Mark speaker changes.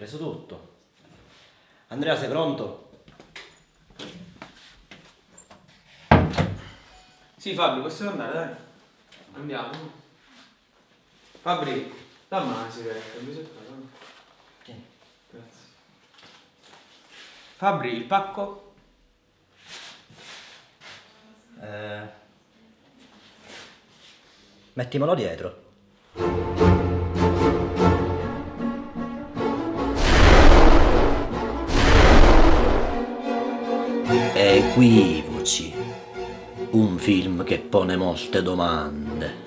Speaker 1: preso tutto. Andrea, sei pronto?
Speaker 2: Sì, Fabri, possiamo andare, dai. Andiamo. Fabri, dammi una sigaretta, mi sei fatto, no?
Speaker 1: Tieni.
Speaker 2: Grazie. Fabri, il pacco?
Speaker 1: Mettimelo dietro. Equivoci. Un film che pone molte domande.